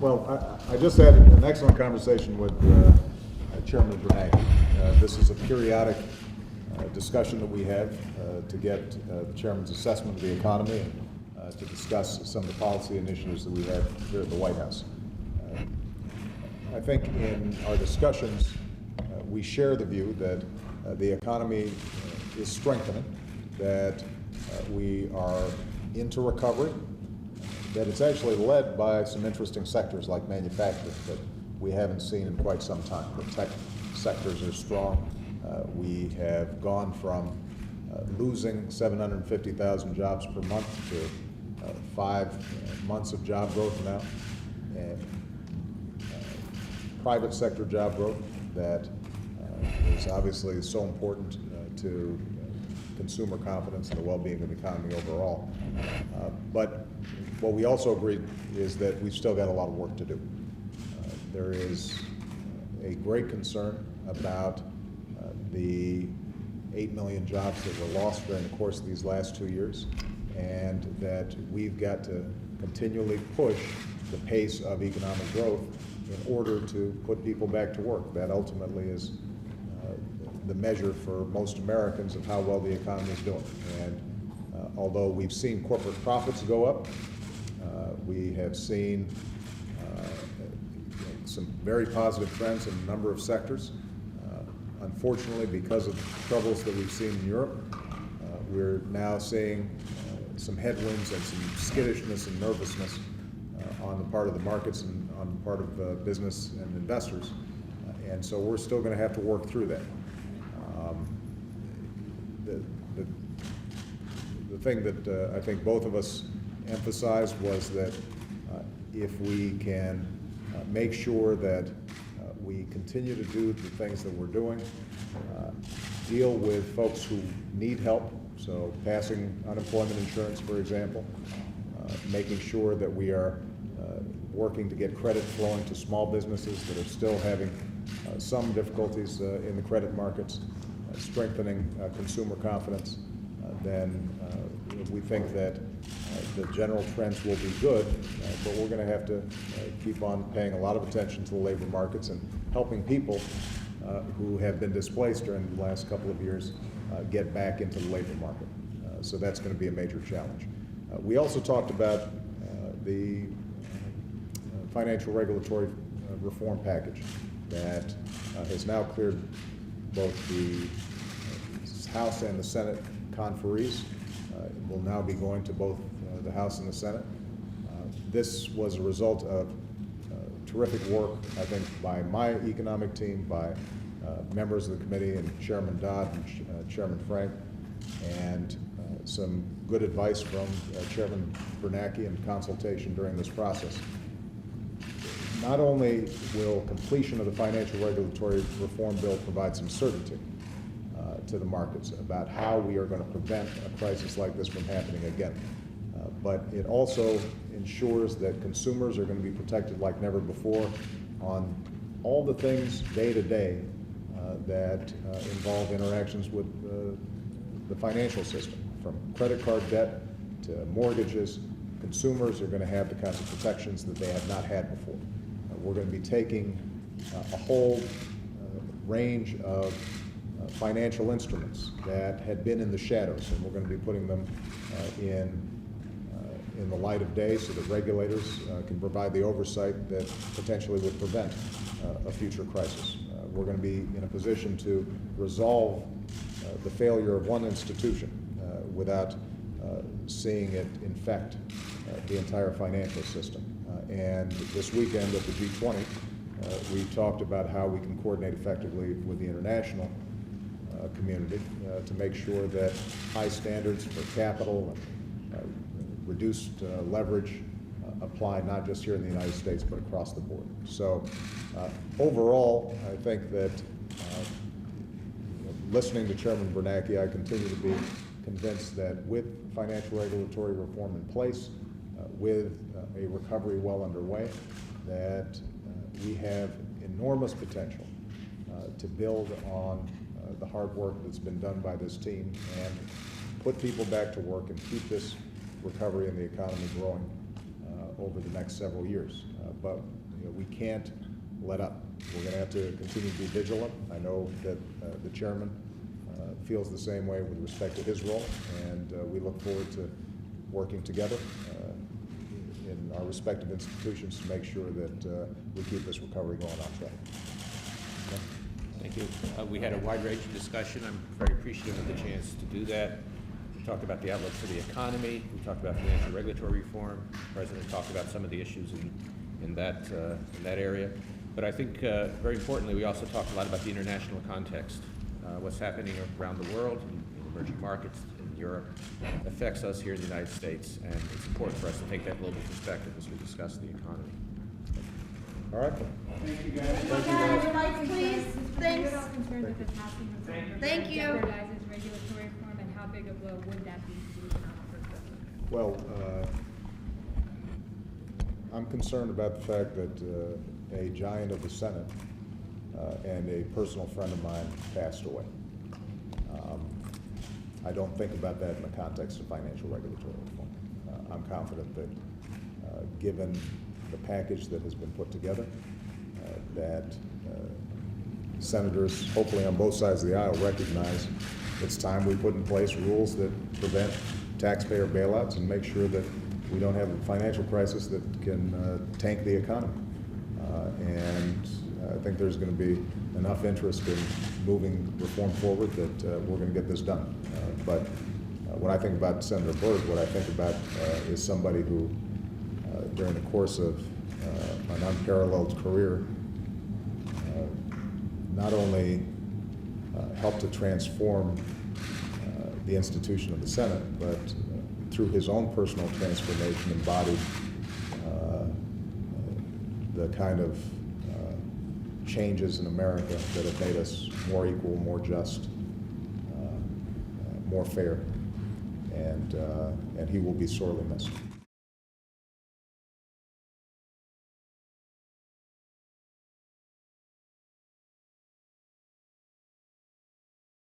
Well, I just had an excellent conversation with Chairman Bernanke. This is a periodic discussion that we have to get the Chairman's assessment of the economy and to discuss some of the policy initiatives that we have here at the White House. I think in our discussions, we share the view that the economy is strengthening, that we are into recovery, that it's actually led by some interesting sectors like manufacturing that we haven't seen in quite some time. The tech sectors are strong. We have gone from losing 750,000 jobs per month to 5 months of job growth now, and private sector job growth that is obviously so important to consumer confidence and the well-being of the economy overall. But what we also agreed is that we've still got a lot of work to do. There is a great concern about the 8 million jobs that were lost during the course of these last 2 years, and that we've got to continually push the pace of economic growth in order to put people back to work. That ultimately is the measure for most Americans of how well the economy is doing. And although we've seen corporate profits go up, we have seen some very positive trends in a number of sectors. Unfortunately, because of troubles that we've seen in Europe, we're now seeing some headwinds and some skittishness and nervousness on the part of the markets and on the part of business and investors. And so we're still going to have to work through that. The thing that I think both of us emphasized was that if we can make sure that we continue to do the things that we're doing, deal with folks who need help, so passing unemployment insurance, for example, making sure that we are working to get credit flowing to small businesses that are still having some difficulties in the credit markets, strengthening consumer confidence, then we think that the general trends will be good, but we're going to have to keep on paying a lot of attention to the labor markets and helping people who have been displaced during the last couple of years get back into the labor market. So that's going to be a major challenge. We also talked about the financial regulatory reform package that has now cleared both the House and the Senate conferees. It will now be going to both the House and the Senate. This was a result of terrific work, I think, by my economic team, by members of the committee and Chairman Dodd and Chairman Frank, and some good advice from Chairman Bernanke in consultation during this process. Not only will completion of the financial regulatory reform bill provide some certainty to the markets about how we are going to prevent a crisis like this from happening again, but it also ensures that consumers are going to be protected like never before on all the things day to day that involve interactions with the financial system, from credit card debt to mortgages. Consumers are going to have the kinds of protections that they have not had before. We're going to be taking a whole range of financial instruments that had been in the shadows, and we're going to be putting them in the light of day so that regulators can provide the oversight that potentially would prevent a future crisis. We're going to be in a position to resolve the failure of one institution without seeing it infect the entire financial system. And this weekend at the G20, we talked about how we can coordinate effectively with the international community to make sure that high standards for capital and reduced leverage apply not just here in the United States but across the board. So overall, I think that listening to Chairman Bernanke, I continue to be convinced that with financial regulatory reform in place, with a recovery well underway, that we have enormous potential to build on the hard work that's been done by this team and put people back to work and keep this recovery in the economy growing over the next several years. But we can't let up. We're going to have to continue to be vigilant. I know that the chairman feels the same way with respect to his role, and we look forward to working together in our respective institutions to make sure that we keep this recovery going on track. Okay? Thank you. We had a wide-ranging discussion. I'm very appreciative of the chance to do that. We talked about the outlook for the economy. We talked about financial regulatory reform. The President talked about some of the issues in that area. But I think, very importantly, we also talked a lot about the international context. What's happening around the world, in emerging markets, in Europe, affects us here in the United States, and it's important for us to take that global perspective as we discuss the economy. All right. Thank you, guys. Thank you, guys. Lights, please. Thanks. You're all concerned that the passing of the Thank you. jeopardizes regulatory reform, and how big a blow would that be to the economic recovery? Well, I'm concerned about the fact that a giant of the Senate and a personal friend of mine passed away. I don't think about that in the context of financial regulatory reform. I'm confident that given the package that has been put together, that senators, hopefully on both sides of the aisle, recognize it's time we put in place rules that prevent taxpayer bailouts and make sure that we don't have a financial crisis that can tank the economy. And I think there's going to be enough interest in moving reform forward that we're going to get this done. But when I think about Senator Byrd, what I think about is somebody who, during the course of an unparalleled career, not only helped to transform the institution of the Senate, but through his own personal transformation embodied the kind of changes in America that have made us more equal, more just, more fair, and he will be sorely missed.